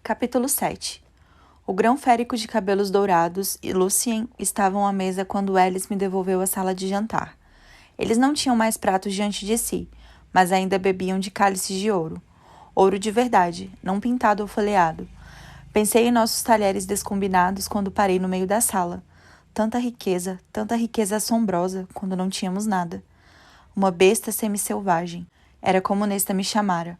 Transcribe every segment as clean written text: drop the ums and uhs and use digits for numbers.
Capítulo 7. O grão férico de cabelos dourados e Lucien estavam à mesa quando Alice me devolveu à sala de jantar. Eles não tinham mais pratos diante de si, mas ainda bebiam de cálices de ouro. Ouro de verdade, não pintado ou folheado. Pensei em nossos talheres descombinados quando parei no meio da sala. Tanta riqueza assombrosa, quando não tínhamos nada. Uma besta semi-selvagem. Era como Nesta me chamara.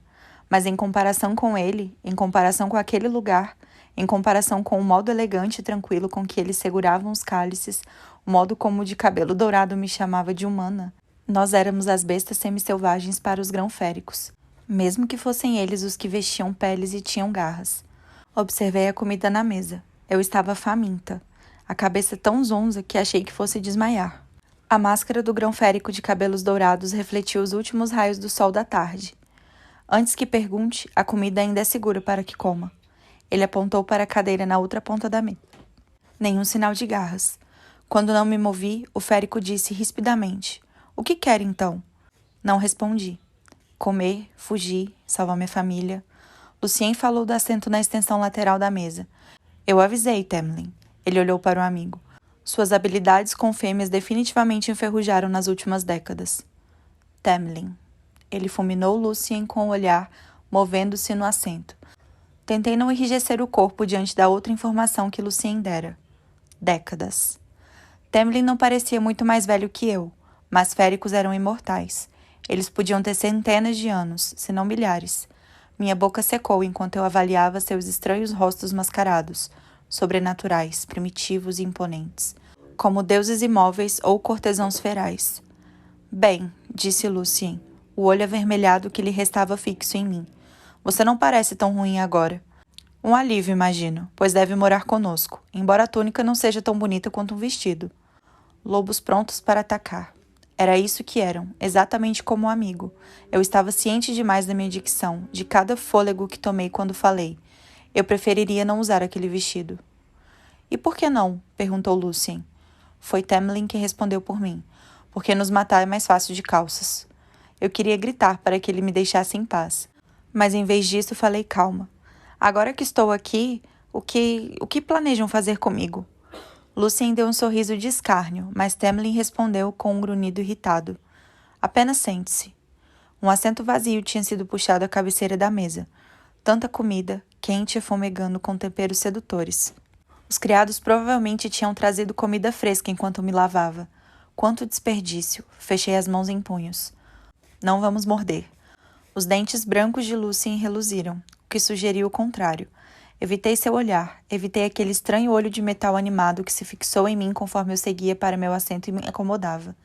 Mas em comparação com ele, em comparação com aquele lugar, em comparação com o modo elegante e tranquilo com que eles seguravam os cálices, o modo como o de cabelo dourado me chamava de humana, nós éramos as bestas semi-selvagens para os grão-féricos, mesmo que fossem eles os que vestiam peles e tinham garras. Observei a comida na mesa. Eu estava faminta, a cabeça tão zonza que achei que fosse desmaiar. A máscara do grão-férico de cabelos dourados refletiu os últimos raios do sol da tarde. Antes que pergunte, a comida ainda é segura para que coma. Ele apontou para a cadeira na outra ponta da mesa. Nenhum sinal de garras. Quando não me movi, o férico disse rispidamente: "O que quer, então?" Não respondi. Comer, fugir, salvar minha família. Lucien falou do assento na extensão lateral da mesa. Eu avisei, Temlin. Ele olhou para o amigo. Suas habilidades com fêmeas definitivamente enferrujaram nas últimas décadas. Temlin. Ele fulminou Lucien com o olhar, movendo-se no assento. Tentei não enrijecer o corpo diante da outra informação que Lucien dera. Décadas. Temlin não parecia muito mais velho que eu, mas féricos eram imortais. Eles podiam ter centenas de anos, se não milhares. Minha boca secou enquanto eu avaliava seus estranhos rostos mascarados, sobrenaturais, primitivos e imponentes, como deuses imóveis ou cortesãos ferais. Bem, disse Lucien, o olho avermelhado que lhe restava fixo em mim. Você não parece tão ruim agora. Um alívio, imagino, pois deve morar conosco, embora a túnica não seja tão bonita quanto um vestido. Lobos prontos para atacar. Era isso que eram, exatamente como um amigo. Eu estava ciente demais da minha dicção, de cada fôlego que tomei quando falei. Eu preferiria não usar aquele vestido. E por que não? Perguntou Lucien. Foi Temlin que respondeu por mim. Porque nos matar é mais fácil de calças. Eu queria gritar para que ele me deixasse em paz. Mas em vez disso falei calma. Agora que estou aqui, o que planejam fazer comigo? Lucien deu um sorriso de escárnio, mas Temlin respondeu com um grunhido irritado. Apenas sente-se. Um assento vazio tinha sido puxado à cabeceira da mesa. Tanta comida, quente e fumegando com temperos sedutores. Os criados provavelmente tinham trazido comida fresca enquanto me lavava. Quanto desperdício! Fechei as mãos em punhos. Não vamos morder. Os dentes brancos de Lucien reluziram, o que sugeriu o contrário. Evitei seu olhar, evitei aquele estranho olho de metal animado que se fixou em mim conforme eu seguia para meu assento e me acomodava.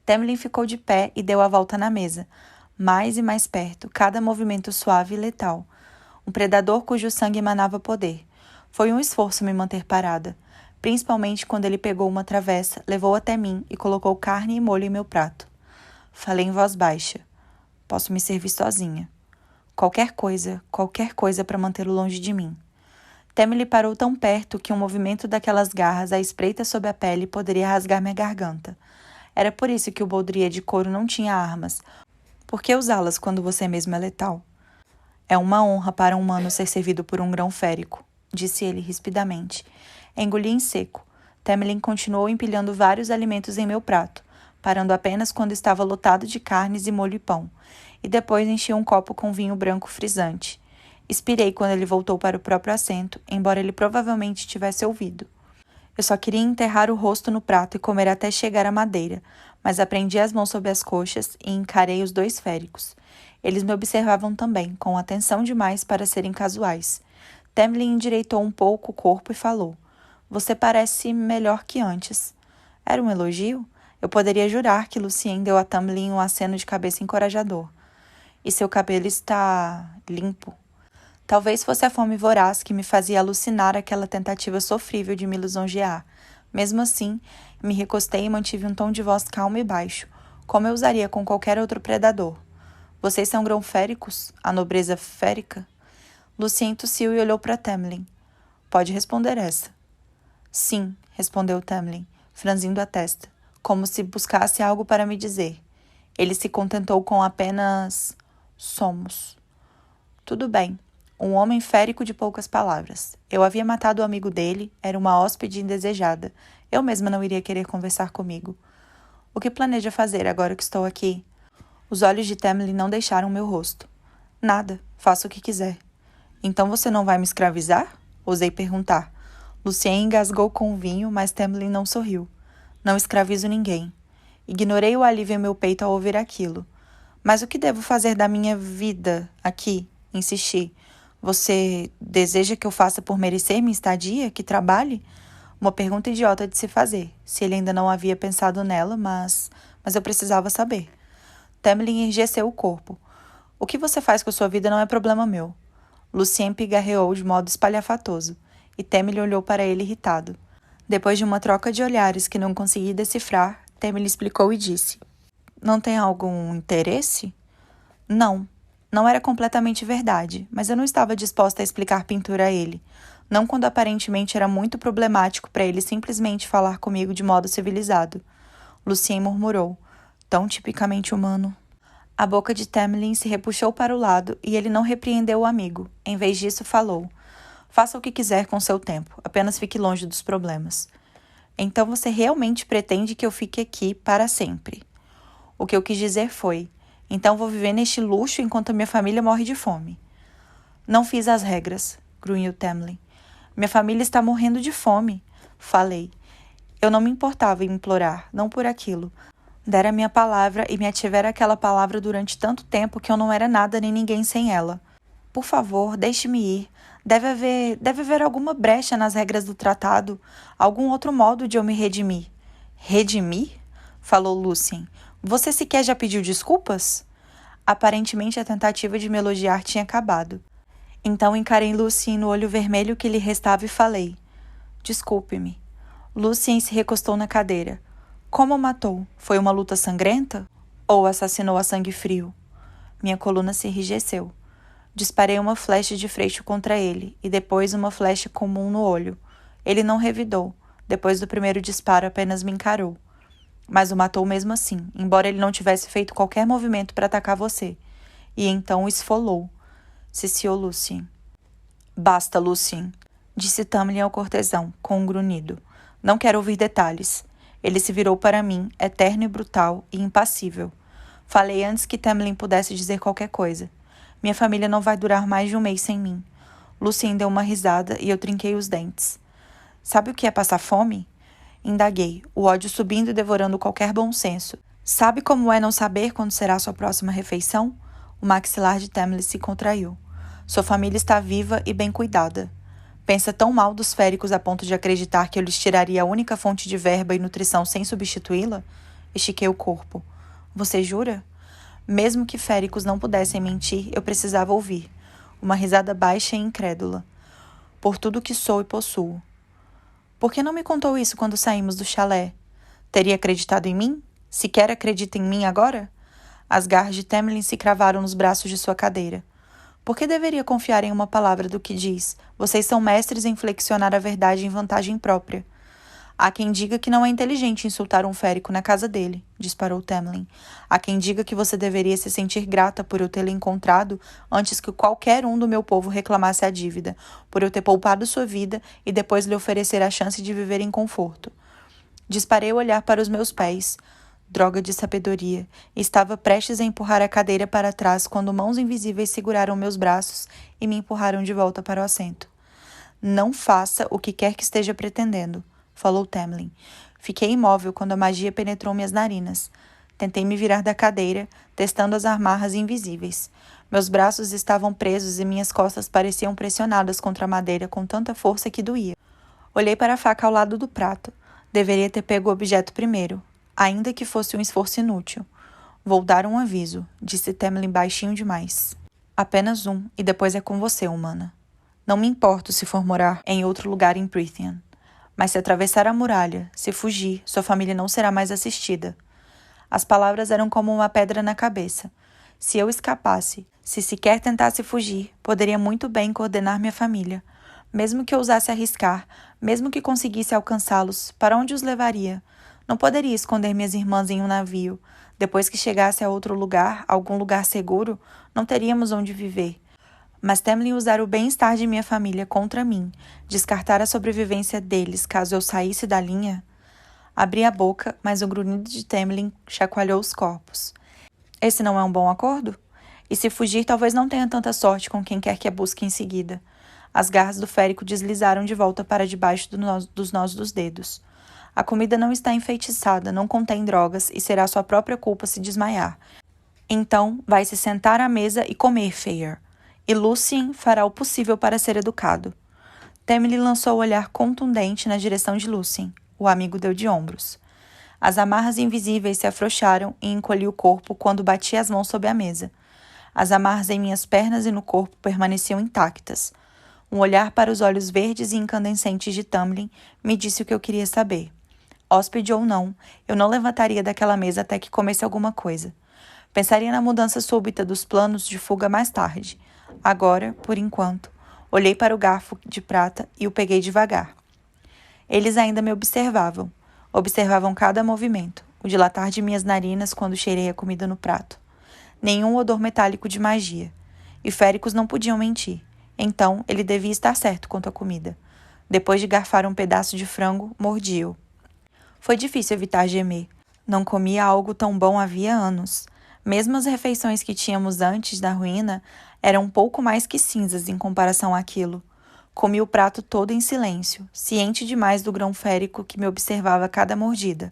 Temlin ficou de pé e deu a volta na mesa, mais e mais perto, cada movimento suave e letal. Um predador cujo sangue emanava poder. Foi um esforço me manter parada, principalmente quando ele pegou uma travessa, levou até mim e colocou carne e molho em meu prato. Falei em voz baixa. Posso me servir sozinha. Qualquer coisa para mantê-lo longe de mim. Temlin parou tão perto que um movimento daquelas garras à espreita sob a pele poderia rasgar minha garganta. Era por isso que o Baudrier de couro não tinha armas. Por que usá-las quando você mesmo é letal? É uma honra para um humano ser servido por um grão férico, disse ele rispidamente. Engoli em seco. Temlin continuou empilhando vários alimentos em meu prato, parando apenas quando estava lotado de carnes e molho e pão, e depois enchi um copo com vinho branco frisante. Expirei quando ele voltou para o próprio assento, embora ele provavelmente tivesse ouvido. Eu só queria enterrar o rosto no prato e comer até chegar à madeira, mas aprendi as mãos sob as coxas e encarei os dois féricos. Eles me observavam também, com atenção demais para serem casuais. Temlin endireitou um pouco o corpo e falou. Você parece melhor que antes. Era um elogio? Eu poderia jurar que Lucien deu a Temlin um aceno de cabeça encorajador. E seu cabelo está limpo. Talvez fosse a fome voraz que me fazia alucinar aquela tentativa sofrível de me lisonjear. Mesmo assim, me recostei e mantive um tom de voz calmo e baixo, como eu usaria com qualquer outro predador. Vocês são grão-féricos? A nobreza férica? Lucien tossiu e olhou para Temlin. Pode responder essa. Sim, respondeu Temlin, franzindo a testa, como se buscasse algo para me dizer. Ele se contentou com apenas... Somos. Tudo bem. Um homem férico de poucas palavras. Eu havia matado o amigo dele, era uma hóspede indesejada. Eu mesma não iria querer conversar comigo. O que planeja fazer agora que estou aqui? Os olhos de Tamlin não deixaram meu rosto. Nada, faça o que quiser. Então você não vai me escravizar? Ousei perguntar. Lucien engasgou com o vinho, mas Tamlin não sorriu. Não escravizo ninguém. Ignorei o alívio em meu peito ao ouvir aquilo. Mas o que devo fazer da minha vida aqui? Insisti. Você deseja que eu faça por merecer minha estadia? Que trabalhe? Uma pergunta idiota de se fazer, se ele ainda não havia pensado nela, mas eu precisava saber. Tamlin enrijeceu o corpo. O que você faz com a sua vida não é problema meu. Lucien pigarreou de modo espalhafatoso, e Tamlin olhou para ele irritado. Depois de uma troca de olhares que não consegui decifrar, Tamlin explicou e disse: Não tem algum interesse? Não. Não era completamente verdade, mas eu não estava disposta a explicar pintura a ele. Não quando aparentemente era muito problemático para ele simplesmente falar comigo de modo civilizado. Lucien murmurou, tão tipicamente humano. A boca de Tamlin se repuxou para o lado e ele não repreendeu o amigo. Em vez disso, falou. Faça o que quiser com seu tempo, apenas fique longe dos problemas. Então você realmente pretende que eu fique aqui para sempre? O que eu quis dizer foi, então vou viver neste luxo enquanto minha família morre de fome. Não fiz as regras, grunhiu Tamlin. Minha família está morrendo de fome, falei. Eu não me importava em implorar, não por aquilo. Dera minha palavra e me ativera aquela palavra durante tanto tempo que eu não era nada nem ninguém sem ela. Por favor, deixe-me ir. Deve haver alguma brecha nas regras do tratado, algum outro modo de eu me redimir. Redimir? Falou Lucien. Você sequer já pediu desculpas? Aparentemente a tentativa de me elogiar tinha acabado. Então encarei Lucien no olho vermelho que lhe restava e falei. Desculpe-me. Lucien se recostou na cadeira. Como o matou? Foi uma luta sangrenta? Ou assassinou a sangue frio? Minha coluna se enrijeceu. Disparei uma flecha de freixo contra ele, e depois uma flecha comum no olho. Ele não revidou. Depois do primeiro disparo apenas me encarou. Mas o matou mesmo assim, embora ele não tivesse feito qualquer movimento para atacar você. E então o esfolou. Ciciou Lucien. Basta, Lucien, disse Tamlin ao cortesão, com um grunhido. Não quero ouvir detalhes. Ele se virou para mim, eterno e brutal e impassível. Falei antes que Tamlin pudesse dizer qualquer coisa. Minha família não vai durar mais de um mês sem mim. Lucien deu uma risada e eu trinquei os dentes. Sabe o que é passar fome? Indaguei, o ódio subindo e devorando qualquer bom senso. Sabe como é não saber quando será sua próxima refeição? O maxilar de Tamlin se contraiu. Sua família está viva e bem cuidada. Pensa tão mal dos féricos a ponto de acreditar que eu lhes tiraria a única fonte de verba e nutrição sem substituí-la? Estiquei o corpo. Você jura? Mesmo que féricos não pudessem mentir, eu precisava ouvir. Uma risada baixa e incrédula. Por tudo que sou e possuo. Por que não me contou isso quando saímos do chalé? Teria acreditado em mim? Sequer acredita em mim agora? As garras de Tamlin se cravaram nos braços de sua cadeira. Por que deveria confiar em uma palavra do que diz? Vocês são mestres em flexionar a verdade em vantagem própria. Há quem diga que não é inteligente insultar um férico na casa dele, disparou Tamlin. Há quem diga que você deveria se sentir grata por eu tê-lo encontrado antes que qualquer um do meu povo reclamasse a dívida, por eu ter poupado sua vida e depois lhe oferecer a chance de viver em conforto. Disparei o olhar para os meus pés. Droga de sabedoria. Estava prestes a empurrar a cadeira para trás quando mãos invisíveis seguraram meus braços e me empurraram de volta para o assento. Não faça o que quer que esteja pretendendo, falou Tamlin. Fiquei imóvel quando a magia penetrou minhas narinas. Tentei me virar da cadeira, testando as amarras invisíveis. Meus braços estavam presos e minhas costas pareciam pressionadas contra a madeira com tanta força que doía. Olhei para a faca ao lado do prato. Deveria ter pego o objeto primeiro, ainda que fosse um esforço inútil. Vou dar um aviso, disse Tamlin baixinho demais. Apenas um, e depois é com você, humana. Não me importo se for morar em outro lugar em Prythian. Mas se atravessar a muralha, se fugir, sua família não será mais assistida. As palavras eram como uma pedra na cabeça. Se eu escapasse, se sequer tentasse fugir, poderia muito bem coordenar minha família. Mesmo que ousasse arriscar, mesmo que conseguisse alcançá-los, para onde os levaria? Não poderia esconder minhas irmãs em um navio. Depois que chegasse a outro lugar, algum lugar seguro, não teríamos onde viver. Mas Tamlin usar o bem-estar de minha família contra mim, descartar a sobrevivência deles caso eu saísse da linha... Abri a boca, mas o grunhido de Tamlin chacoalhou os corpos. Esse não é um bom acordo? E se fugir, talvez não tenha tanta sorte com quem quer que a busque em seguida. As garras do férico deslizaram de volta para debaixo dos nós dos dedos. A comida não está enfeitiçada, não contém drogas e será sua própria culpa se desmaiar. Então, vai se sentar à mesa e comer, Feyre. E Lucien fará o possível para ser educado. Tamlin lançou o olhar contundente na direção de Lucien. O amigo deu de ombros. As amarras invisíveis se afrouxaram e encolhi o corpo quando bati as mãos sob a mesa. As amarras em minhas pernas e no corpo permaneciam intactas. Um olhar para os olhos verdes e incandescentes de Tamlin me disse o que eu queria saber. Hóspede ou não, eu não levantaria daquela mesa até que comesse alguma coisa. Pensaria na mudança súbita dos planos de fuga mais tarde. Agora, por enquanto, olhei para o garfo de prata e o peguei devagar. Eles ainda me observavam. Observavam cada movimento, o dilatar de minhas narinas quando cheirei a comida no prato. Nenhum odor metálico de magia. E féricos não podiam mentir. Então, ele devia estar certo quanto à comida. Depois de garfar um pedaço de frango, mordi-o. Foi difícil evitar gemer. Não comia algo tão bom havia anos. Mesmo as refeições que tínhamos antes da ruína eram um pouco mais que cinzas em comparação àquilo. Comi o prato todo em silêncio, ciente demais do grão férico que me observava a cada mordida.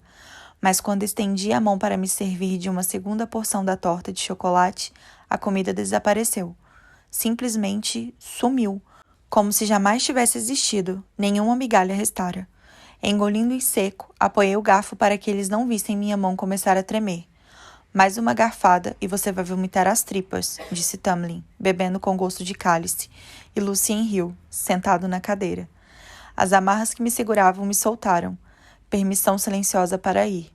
Mas quando estendi a mão para me servir de uma segunda porção da torta de chocolate, a comida desapareceu. Simplesmente sumiu, como se jamais tivesse existido, nenhuma migalha restara. Engolindo em seco, apoiei o garfo para que eles não vissem minha mão começar a tremer. Mais uma garfada e você vai vomitar as tripas, disse Tamlin, bebendo com gosto de cálice, e Lucien riu, sentado na cadeira. As amarras que me seguravam me soltaram. Permissão silenciosa para ir.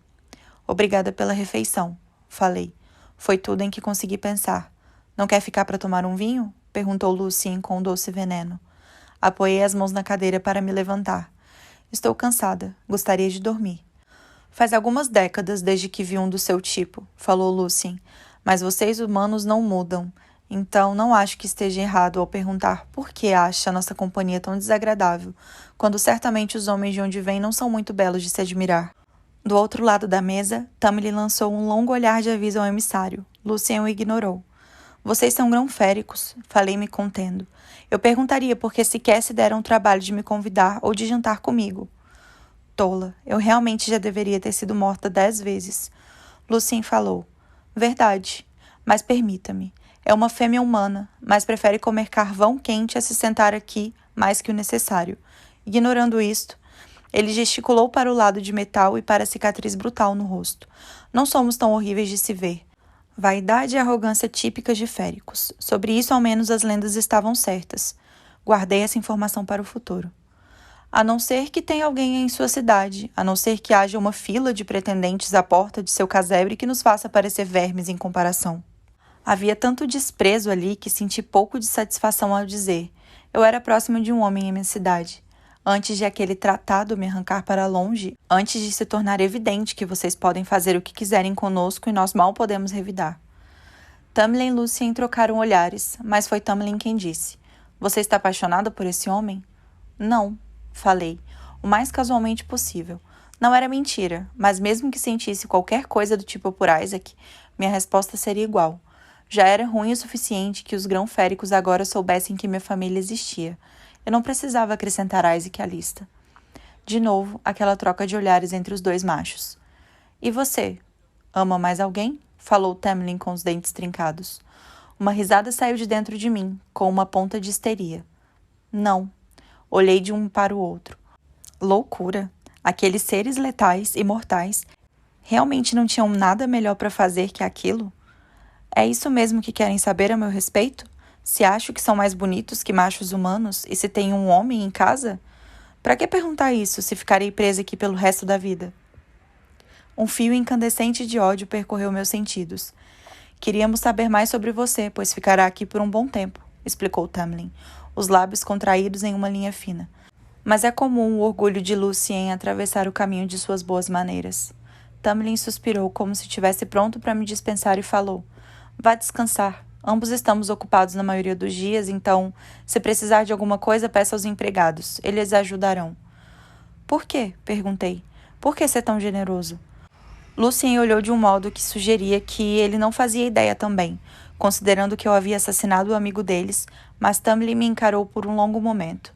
Obrigada pela refeição, falei. Foi tudo em que consegui pensar. Não quer ficar para tomar um vinho? Perguntou Lucien com um doce veneno. Apoiei as mãos na cadeira para me levantar. Estou cansada. Gostaria de dormir. Faz algumas décadas desde que vi um do seu tipo, falou Lucien, mas vocês humanos não mudam. Então não acho que esteja errado ao perguntar por que acha nossa companhia tão desagradável, quando certamente os homens de onde vêm não são muito belos de se admirar. Do outro lado da mesa, Tamlin lançou um longo olhar de aviso ao emissário. Lucien o ignorou. Vocês são grão-féricos, falei me contendo. Eu perguntaria por que sequer se deram o trabalho de me convidar ou de jantar comigo. Tola, eu realmente já deveria ter sido morta 10 vezes. Lucien falou. Verdade, mas permita-me. É uma fêmea humana, mas prefere comer carvão quente a se sentar aqui mais que o necessário. Ignorando isto, ele gesticulou para o lado de metal e para a cicatriz brutal no rosto. Não somos tão horríveis de se ver. Vaidade e arrogância típicas de féricos. Sobre isso, ao menos, as lendas estavam certas. Guardei essa informação para o futuro. A não ser que tenha alguém em sua cidade, a não ser que haja uma fila de pretendentes à porta de seu casebre que nos faça parecer vermes em comparação. Havia tanto desprezo ali que senti pouco de satisfação ao dizer. Eu era próximo de um homem em minha cidade. Antes de aquele tratado me arrancar para longe, antes de se tornar evidente que vocês podem fazer o que quiserem conosco e nós mal podemos revidar. Tamlin e Lucien trocaram olhares, mas foi Tamlin quem disse. Você está apaixonada por esse homem? Não. Falei, o mais casualmente possível. Não era mentira, mas mesmo que sentisse qualquer coisa do tipo por Isaac, minha resposta seria igual. Já era ruim o suficiente que os grão-féricos agora soubessem que minha família existia. Eu não precisava acrescentar Isaac à lista. De novo, aquela troca de olhares entre os dois machos. E você? Ama mais alguém? Falou Tamlin com os dentes trincados. Uma risada saiu de dentro de mim, com uma ponta de histeria. Não. Olhei de um para o outro. Loucura! Aqueles seres letais e mortais realmente não tinham nada melhor para fazer que aquilo? É isso mesmo que querem saber a meu respeito? Se acho que são mais bonitos que machos humanos e se tenho um homem em casa? Para que perguntar isso se ficarei presa aqui pelo resto da vida? Um fio incandescente de ódio percorreu meus sentidos. Queríamos saber mais sobre você, pois ficará aqui por um bom tempo, explicou Tamlin, os lábios contraídos em uma linha fina. Mas é comum o orgulho de Lucien atravessar o caminho de suas boas maneiras. Tamlin suspirou como se estivesse pronto para me dispensar e falou. Vá descansar. Ambos estamos ocupados na maioria dos dias, então, se precisar de alguma coisa, peça aos empregados. Eles ajudarão. Por quê? Perguntei. Por que ser tão generoso? Lucien olhou de um modo que sugeria que ele não fazia ideia também, considerando que eu havia assassinado o amigo deles, mas Tamlin me encarou por um longo momento.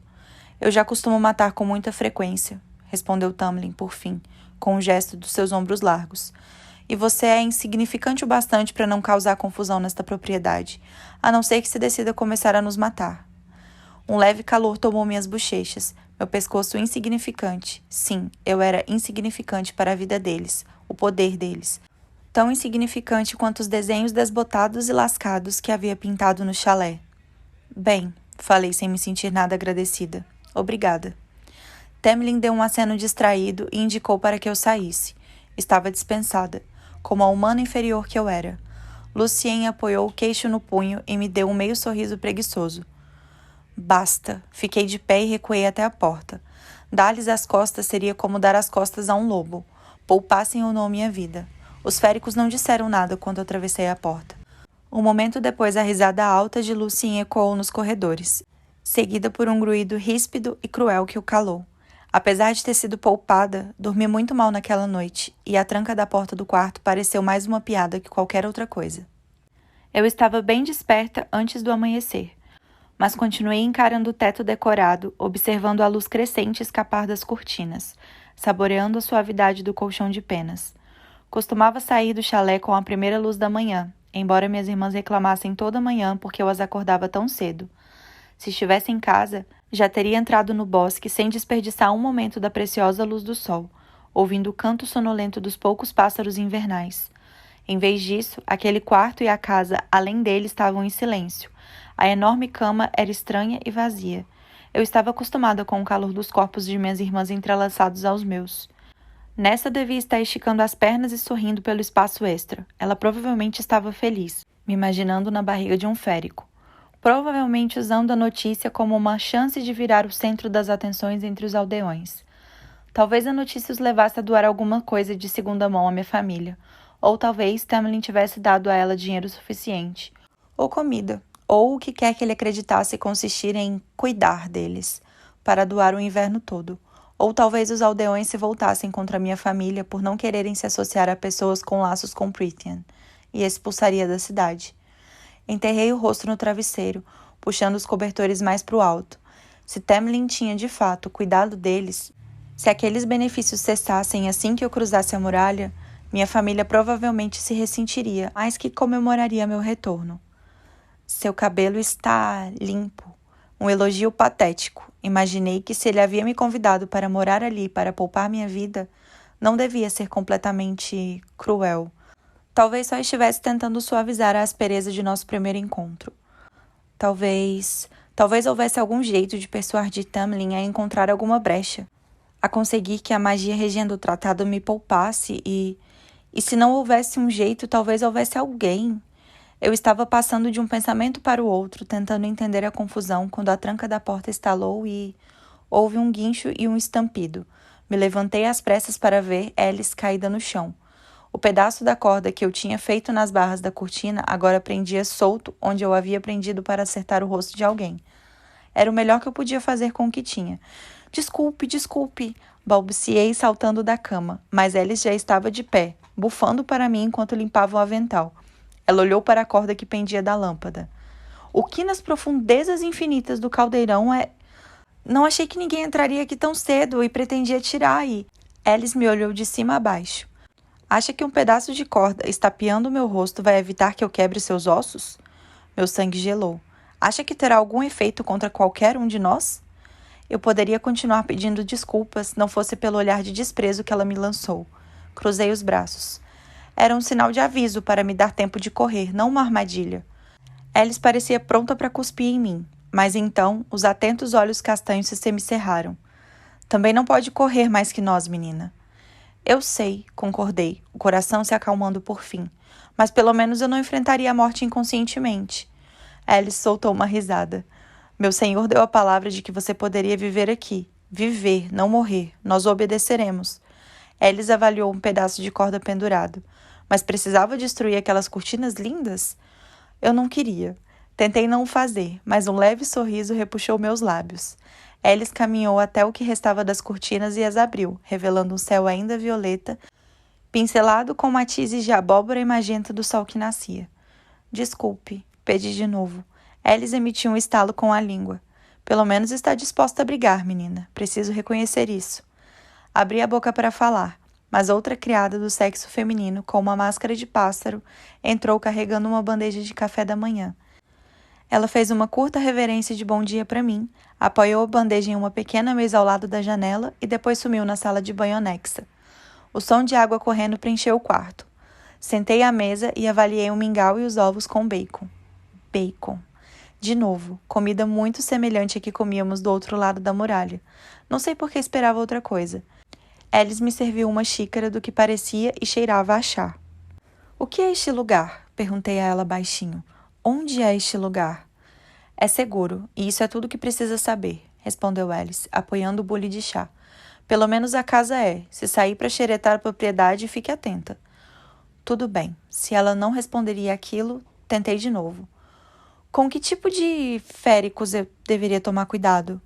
Eu já costumo matar com muita frequência, respondeu Tamlin, por fim, com um gesto dos seus ombros largos. E você é insignificante o bastante para não causar confusão nesta propriedade, a não ser que se decida começar a nos matar. Um leve calor tomou minhas bochechas, meu pescoço insignificante. Sim, eu era insignificante para a vida deles, o poder deles. Tão insignificante quanto os desenhos desbotados e lascados que havia pintado no chalé. Bem, falei sem me sentir nada agradecida. Obrigada. Tamlin deu um aceno distraído e indicou para que eu saísse. Estava dispensada, como a humana inferior que eu era. Lucien apoiou o queixo no punho e me deu um meio sorriso preguiçoso. Basta. Fiquei de pé e recuei até a porta. Dar-lhes as costas seria como dar as costas a um lobo. Poupassem ou não minha vida. Os féricos não disseram nada quando atravessei a porta. Um momento depois, a risada alta de Lucien ecoou nos corredores, seguida por um grunhido ríspido e cruel que o calou. Apesar de ter sido poupada, dormi muito mal naquela noite, e a tranca da porta do quarto pareceu mais uma piada que qualquer outra coisa. Eu estava bem desperta antes do amanhecer, mas continuei encarando o teto decorado, observando a luz crescente escapar das cortinas, saboreando a suavidade do colchão de penas. Costumava sair do chalé com a primeira luz da manhã, embora minhas irmãs reclamassem toda manhã porque eu as acordava tão cedo. Se estivesse em casa, já teria entrado no bosque sem desperdiçar um momento da preciosa luz do sol, ouvindo o canto sonolento dos poucos pássaros invernais. Em vez disso, aquele quarto e a casa, além dele, estavam em silêncio. A enorme cama era estranha e vazia. Eu estava acostumada com o calor dos corpos de minhas irmãs entrelaçados aos meus. Nessa devia estar esticando as pernas e sorrindo pelo espaço extra. Ela provavelmente estava feliz, me imaginando na barriga de um férico. Provavelmente usando a notícia como uma chance de virar o centro das atenções entre os aldeões. Talvez a notícia os levasse a doar alguma coisa de segunda mão à minha família, ou talvez Tamlin tivesse dado a ela dinheiro suficiente, ou comida, ou o que quer que ele acreditasse consistir em cuidar deles, para doar o inverno todo. Ou talvez os aldeões se voltassem contra minha família por não quererem se associar a pessoas com laços com Prythian, e expulsaria da cidade. Enterrei o rosto no travesseiro, puxando os cobertores mais para o alto. Se Tamlin tinha de fato cuidado deles, se aqueles benefícios cessassem assim que eu cruzasse a muralha, minha família provavelmente se ressentiria, mais que comemoraria meu retorno. Seu cabelo está limpo. Um elogio patético. Imaginei que se ele havia me convidado para morar ali para poupar minha vida, não devia ser completamente cruel. Talvez só estivesse tentando suavizar a aspereza de nosso primeiro encontro. Talvez houvesse algum jeito de persuadir Tamlin a encontrar alguma brecha, a conseguir que a magia regendo o tratado me poupasse e se não houvesse um jeito, talvez houvesse alguém. Eu estava passando de um pensamento para o outro, tentando entender a confusão, quando a tranca da porta estalou e houve um guincho e um estampido. Me levantei às pressas para ver Alice caída no chão. O pedaço da corda que eu tinha feito nas barras da cortina agora prendia solto onde eu havia prendido para acertar o rosto de alguém. Era o melhor que eu podia fazer com o que tinha. Desculpe, balbuciei saltando da cama, mas Alice já estava de pé, bufando para mim enquanto limpava o avental. Ela olhou para a corda que pendia da lâmpada. O que nas profundezas infinitas do caldeirão é... Não achei que ninguém entraria aqui tão cedo e pretendia tirar e... Alice me olhou de cima a baixo. Acha que um pedaço de corda estapeando meu rosto vai evitar que eu quebre seus ossos? Meu sangue gelou. Acha que terá algum efeito contra qualquer um de nós? Eu poderia continuar pedindo desculpas, não fosse pelo olhar de desprezo que ela me lançou. Cruzei os braços. Era um sinal de aviso para me dar tempo de correr, não uma armadilha. Alice parecia pronta para cuspir em mim, mas então os atentos olhos castanhos se semicerraram. Também não pode correr mais que nós, menina. Eu sei, concordei, o coração se acalmando por fim, mas pelo menos eu não enfrentaria a morte inconscientemente. Alice soltou uma risada. Meu senhor deu a palavra de que você poderia viver aqui. Viver, não morrer. Nós obedeceremos. Alice avaliou um pedaço de corda pendurado. Mas precisava destruir aquelas cortinas lindas? Eu não queria. Tentei não o fazer, mas um leve sorriso repuxou meus lábios. Alice caminhou até o que restava das cortinas e as abriu, revelando um céu ainda violeta, pincelado com matizes de abóbora e magenta do sol que nascia. Desculpe, pedi de novo. Alice emitiu um estalo com a língua. Pelo menos está disposta a brigar, menina. Preciso reconhecer isso. Abri a boca para falar, mas outra criada do sexo feminino, com uma máscara de pássaro, entrou carregando uma bandeja de café da manhã. Ela fez uma curta reverência de bom dia para mim, apoiou a bandeja em uma pequena mesa ao lado da janela e depois sumiu na sala de banho anexa. O som de água correndo preencheu o quarto. Sentei à mesa e avaliei o mingau e os ovos com bacon. Bacon. De novo, comida muito semelhante à que comíamos do outro lado da muralha. Não sei por que esperava outra coisa. Alice me serviu uma xícara do que parecia e cheirava a chá. O que é este lugar? Perguntei a ela baixinho. Onde é este lugar? É seguro, e isso é tudo que precisa saber, respondeu Alice, apoiando o bule de chá. Pelo menos a casa é. Se sair para xeretar a propriedade, fique atenta. Tudo bem. Se ela não responderia aquilo, tentei de novo. Com que tipo de féricos eu deveria tomar cuidado?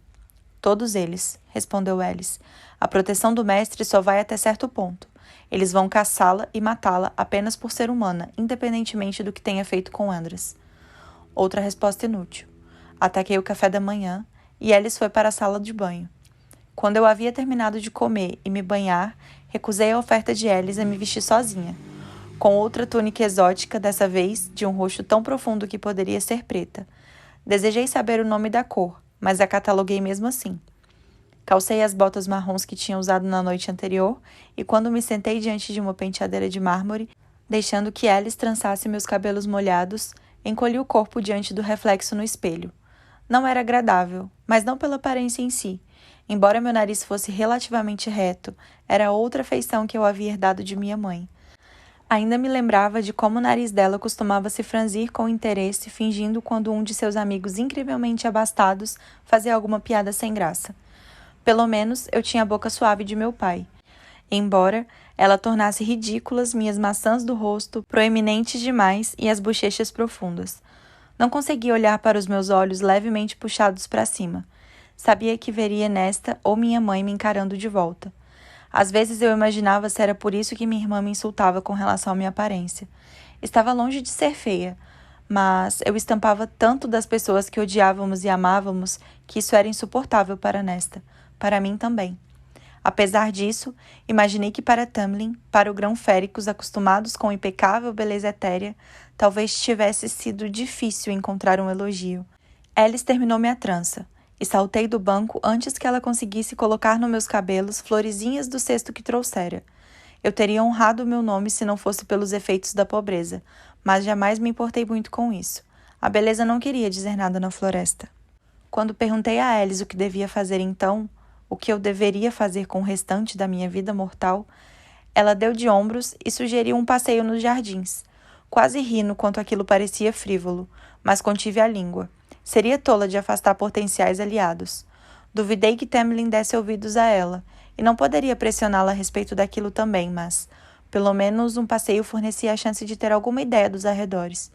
Todos eles, respondeu Alice. A proteção do mestre só vai até certo ponto. Eles vão caçá-la e matá-la apenas por ser humana, independentemente do que tenha feito com Andras. Outra resposta inútil. Ataquei o café da manhã e Alice foi para a sala de banho. Quando eu havia terminado de comer e me banhar, recusei a oferta de Alice a me vestir sozinha. Com outra túnica exótica, dessa vez de um roxo tão profundo que poderia ser preta. Desejei saber o nome da cor, mas a cataloguei mesmo assim. Calcei as botas marrons que tinha usado na noite anterior e quando me sentei diante de uma penteadeira de mármore, deixando que Alice trançasse meus cabelos molhados, encolhi o corpo diante do reflexo no espelho. Não era agradável, mas não pela aparência em si. Embora meu nariz fosse relativamente reto, era outra feição que eu havia herdado de minha mãe. Ainda me lembrava de como o nariz dela costumava se franzir com interesse, fingindo quando um de seus amigos incrivelmente abastados fazia alguma piada sem graça. Pelo menos eu tinha a boca suave de meu pai. Embora ela tornasse ridículas minhas maçãs do rosto, proeminentes demais, e as bochechas profundas. Não conseguia olhar para os meus olhos levemente puxados para cima. Sabia que veria nesta ou minha mãe me encarando de volta. Às vezes eu imaginava se era por isso que minha irmã me insultava com relação à minha aparência. Estava longe de ser feia, mas eu estampava tanto das pessoas que odiávamos e amávamos que isso era insuportável para Nesta. Para mim também. Apesar disso, imaginei que para Tamlin, para o grão-féricos acostumados com impecável beleza etérea, talvez tivesse sido difícil encontrar um elogio. Alice terminou minha trança, e saltei do banco antes que ela conseguisse colocar nos meus cabelos florezinhas do cesto que trouxera. Eu teria honrado o meu nome se não fosse pelos efeitos da pobreza, mas jamais me importei muito com isso. A beleza não queria dizer nada na floresta. Quando perguntei a Alice o que devia fazer então, o que eu deveria fazer com o restante da minha vida mortal, ela deu de ombros e sugeriu um passeio nos jardins. Quase ri no quanto aquilo parecia frívolo, mas contive a língua. Seria tola de afastar potenciais aliados. Duvidei que Tamlin desse ouvidos a ela, e não poderia pressioná-la a respeito daquilo também, mas, pelo menos, um passeio fornecia a chance de ter alguma ideia dos arredores,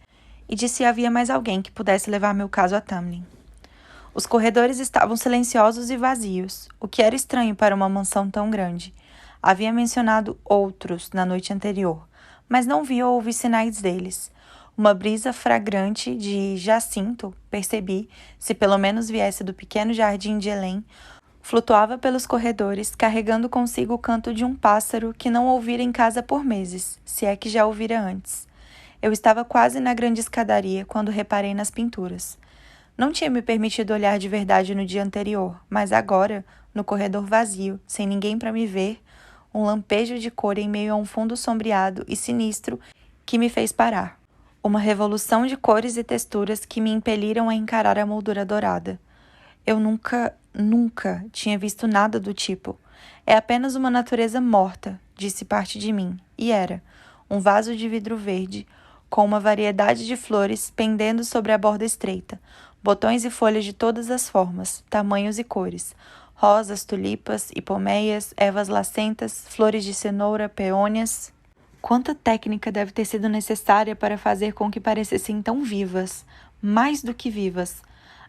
e de se havia mais alguém que pudesse levar meu caso a Tamlin. Os corredores estavam silenciosos e vazios, o que era estranho para uma mansão tão grande. Havia mencionado outros na noite anterior, mas não vi ou ouvi sinais deles. Uma brisa fragrante de jacinto, percebi, se pelo menos viesse do pequeno jardim de Helen, flutuava pelos corredores, carregando consigo o canto de um pássaro que não ouvira em casa por meses, se é que já ouvira antes. Eu estava quase na grande escadaria quando reparei nas pinturas. Não tinha me permitido olhar de verdade no dia anterior, mas agora, no corredor vazio, sem ninguém para me ver, um lampejo de cor em meio a um fundo sombreado e sinistro que me fez parar. Uma revolução de cores e texturas que me impeliram a encarar a moldura dourada. Eu nunca tinha visto nada do tipo. É apenas uma natureza morta, disse parte de mim, e era. Um vaso de vidro verde, com uma variedade de flores pendendo sobre a borda estreita, botões e folhas de todas as formas, tamanhos e cores, rosas, tulipas, hipomeias, ervas lacentas, flores de cenoura, peônias. Quanta técnica deve ter sido necessária para fazer com que parecessem tão vivas, mais do que vivas.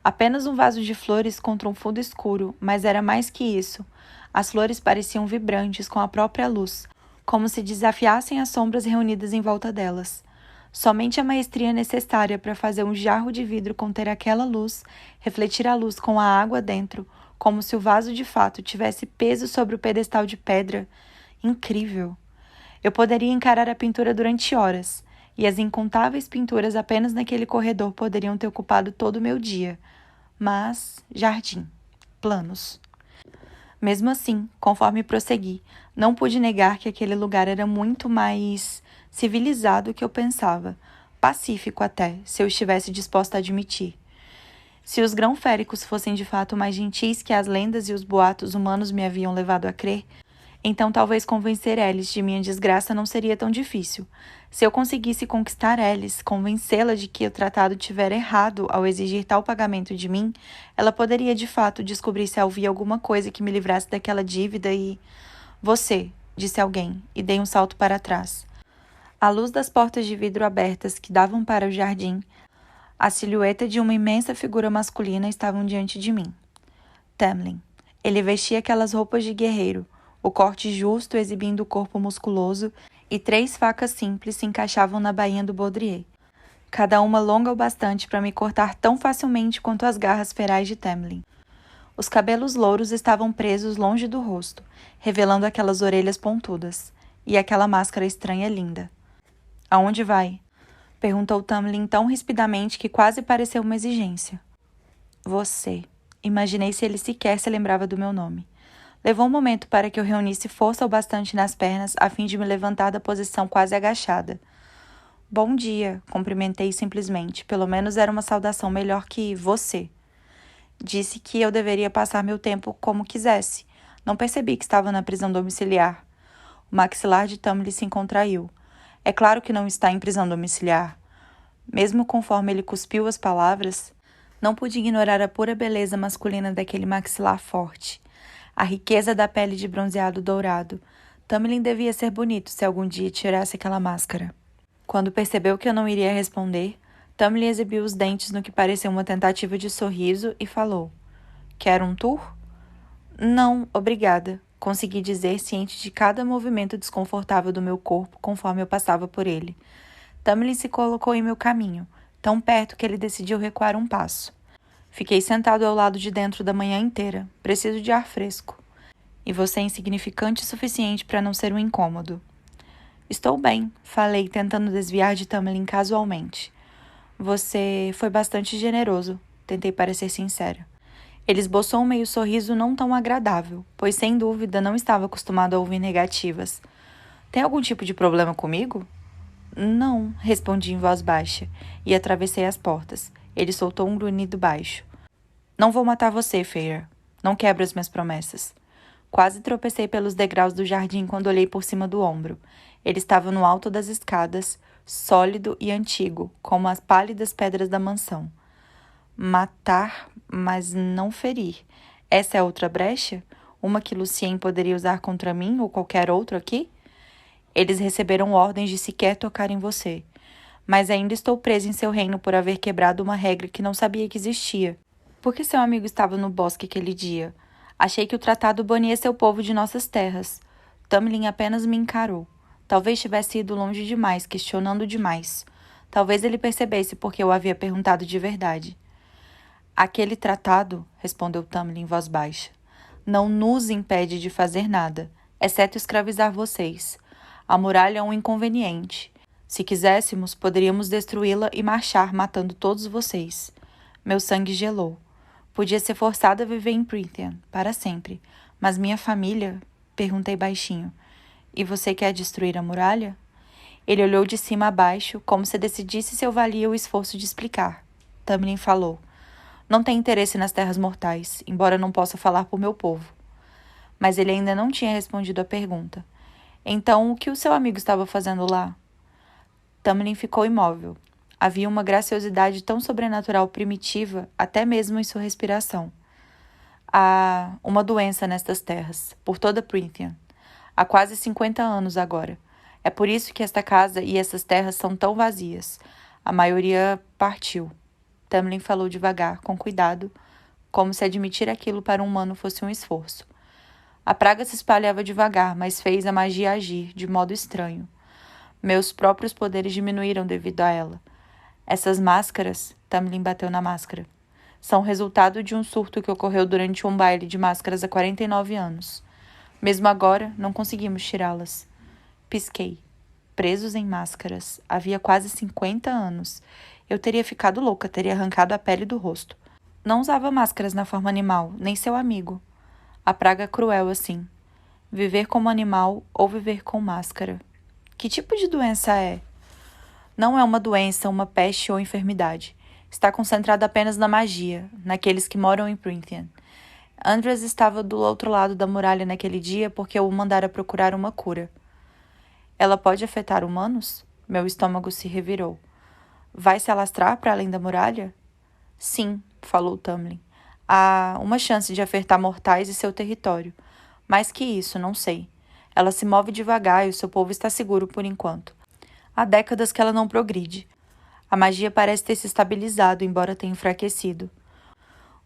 Apenas um vaso de flores contra um fundo escuro, mas era mais que isso. As flores pareciam vibrantes com a própria luz, como se desafiassem as sombras reunidas em volta delas. Somente a maestria necessária para fazer um jarro de vidro conter aquela luz, refletir a luz com a água dentro, como se o vaso de fato tivesse peso sobre o pedestal de pedra. Incrível! Eu poderia encarar a pintura durante horas, e as incontáveis pinturas apenas naquele corredor poderiam ter ocupado todo o meu dia. Mas, jardim, planos. Mesmo assim, conforme prossegui, não pude negar que aquele lugar era muito mais civilizado do que eu pensava, pacífico até, se eu estivesse disposta a admitir. Se os grão-féricos fossem de fato mais gentis que as lendas e os boatos humanos me haviam levado a crer, então talvez convencer Alice de minha desgraça não seria tão difícil. Se eu conseguisse conquistar Alice, convencê-la de que o tratado tivera errado ao exigir tal pagamento de mim, ela poderia de fato descobrir se havia alguma coisa que me livrasse daquela dívida e... Você, disse alguém, e dei um salto para trás. À luz das portas de vidro abertas que davam para o jardim, a silhueta de uma imensa figura masculina estavam diante de mim. Tamlin. Ele vestia aquelas roupas de guerreiro, o corte justo exibindo o corpo musculoso, e 3 facas simples se encaixavam na bainha do baudrier, cada uma longa o bastante para me cortar tão facilmente quanto as garras ferais de Tamlin. Os cabelos louros estavam presos longe do rosto, revelando aquelas orelhas pontudas, e aquela máscara estranha e linda. — Aonde vai? Perguntou Tamlin tão rispidamente que quase pareceu uma exigência. — Você. Imaginei se ele sequer se lembrava do meu nome. Levou um momento para que eu reunisse força o bastante nas pernas a fim de me levantar da posição quase agachada. — Bom dia, cumprimentei simplesmente. Pelo menos era uma saudação melhor que você. Disse que eu deveria passar meu tempo como quisesse. Não percebi que estava na prisão domiciliar. O maxilar de Tamlin se contraiu. É claro que não está em prisão domiciliar. Mesmo conforme ele cuspiu as palavras, não pude ignorar a pura beleza masculina daquele maxilar forte. A riqueza da pele de bronzeado dourado. Tamlin devia ser bonito se algum dia tirasse aquela máscara. Quando percebeu que eu não iria responder, Tamlin exibiu os dentes no que pareceu uma tentativa de sorriso e falou. — Quer um tour? — Não, obrigada. Consegui dizer, ciente de cada movimento desconfortável do meu corpo conforme eu passava por ele. Tamlin se colocou em meu caminho, tão perto que ele decidiu recuar um passo. Fiquei sentado ao lado de dentro da manhã inteira. Preciso de ar fresco. E você é insignificante o suficiente para não ser um incômodo. Estou bem, falei, tentando desviar de Tamlin casualmente. Você foi bastante generoso, tentei parecer sincera. Ele esboçou um meio sorriso não tão agradável, pois sem dúvida não estava acostumado a ouvir negativas. Tem algum tipo de problema comigo? Não, respondi em voz baixa, e atravessei as portas. Ele soltou um grunhido baixo. Não vou matar você, Feyre. Não quebra as minhas promessas. Quase tropecei pelos degraus do jardim quando olhei por cima do ombro. Ele estava no alto das escadas, sólido e antigo, como as pálidas pedras da mansão. Matar, mas não ferir. Essa é outra brecha? Uma que Lucien poderia usar contra mim ou qualquer outro aqui? Eles receberam ordens de sequer tocar em você. Mas ainda estou preso em seu reino por haver quebrado uma regra que não sabia que existia. Por que seu amigo estava no bosque aquele dia? Achei que o tratado bania seu povo de nossas terras. Tamlin apenas me encarou. Talvez tivesse ido longe demais, questionando demais. Talvez ele percebesse porque eu havia perguntado de verdade. Aquele tratado, respondeu Tamlin em voz baixa, não nos impede de fazer nada, exceto escravizar vocês. A muralha é um inconveniente. Se quiséssemos, poderíamos destruí-la e marchar, matando todos vocês. Meu sangue gelou. Podia ser forçada a viver em Prythian, para sempre. Mas minha família... Perguntei baixinho. E você quer destruir a muralha? Ele olhou de cima a baixo, como se decidisse se eu valia o esforço de explicar. Tamlin falou. Não tenho interesse nas terras mortais, embora não possa falar por meu povo. Mas ele ainda não tinha respondido à pergunta. Então, o que o seu amigo estava fazendo lá? Tamlin ficou imóvel. Havia uma graciosidade tão sobrenatural primitiva, até mesmo em sua respiração. Há uma doença nestas terras, por toda Prythian. Há quase 50 anos agora. É por isso que esta casa e essas terras são tão vazias. A maioria partiu. Tamlin falou devagar, com cuidado, como se admitir aquilo para um humano fosse um esforço. A praga se espalhava devagar, mas fez a magia agir, de modo estranho. Meus próprios poderes diminuíram devido a ela. Essas máscaras, Tamlin bateu na máscara, são resultado de um surto que ocorreu durante um baile de máscaras há 49 anos. Mesmo agora, não conseguimos tirá-las. Pisquei. Presos em máscaras. Havia quase 50 anos. Eu teria ficado louca, teria arrancado a pele do rosto. Não usava máscaras na forma animal, nem seu amigo. A praga é cruel assim. Viver como animal ou viver com máscara. Que tipo de doença é? Não é uma doença, uma peste ou enfermidade. Está concentrada apenas na magia, naqueles que moram em Prythian. Andras estava do outro lado da muralha naquele dia porque eu o mandara procurar uma cura. Ela pode afetar humanos? Meu estômago se revirou. Vai se alastrar para além da muralha? Sim, falou Tamlin. Há uma chance de afetar mortais e seu território. Mais que isso, não sei. Ela se move devagar e o seu povo está seguro por enquanto. Há décadas que ela não progride. A magia parece ter se estabilizado, embora tenha enfraquecido.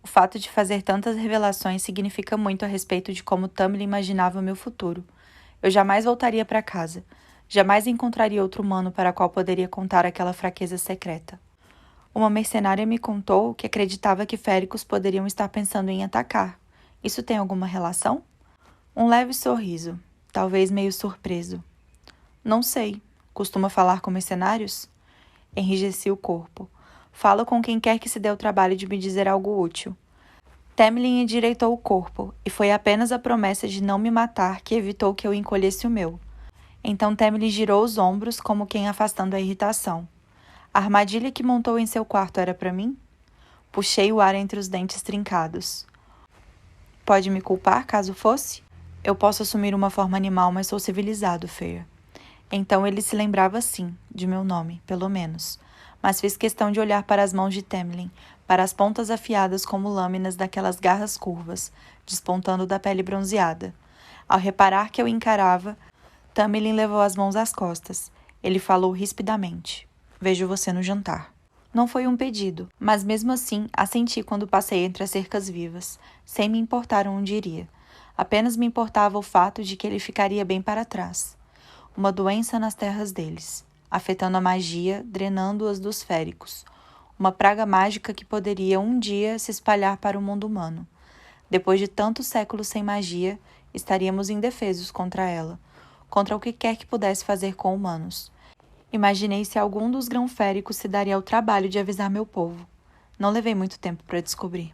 O fato de fazer tantas revelações significa muito a respeito de como Tamlin imaginava o meu futuro. Eu jamais voltaria para casa. Jamais encontraria outro humano para qual poderia contar aquela fraqueza secreta. Uma mercenária me contou que acreditava que féricos poderiam estar pensando em atacar. Isso tem alguma relação? Um leve sorriso, talvez meio surpreso. Não sei. Costuma falar com mercenários? Enrijeci o corpo. Falo com quem quer que se dê o trabalho de me dizer algo útil. Tamlin endireitou o corpo, e foi apenas a promessa de não me matar que evitou que eu encolhesse o meu. Então Tamlin girou os ombros como quem afastando a irritação. A armadilha que montou em seu quarto era para mim? Puxei o ar entre os dentes trincados. Pode me culpar, caso fosse? Eu posso assumir uma forma animal, mas sou civilizado, Feia. Então ele se lembrava sim, de meu nome, pelo menos. Mas fiz questão de olhar para as mãos de Tamlin, para as pontas afiadas como lâminas daquelas garras curvas, despontando da pele bronzeada. Ao reparar que eu encarava, Tamlin levou as mãos às costas. Ele falou rispidamente. Vejo você no jantar. Não foi um pedido, mas mesmo assim assenti quando passei entre as cercas vivas, sem me importar onde iria. Apenas me importava o fato de que ele ficaria bem para trás. Uma doença nas terras deles, afetando a magia, drenando-as dos féricos. Uma praga mágica que poderia um dia se espalhar para o mundo humano. Depois de tantos séculos sem magia, estaríamos indefesos contra ela, contra o que quer que pudesse fazer com humanos. Imaginei se algum dos grão-féricos se daria ao trabalho de avisar meu povo. Não levei muito tempo para descobrir.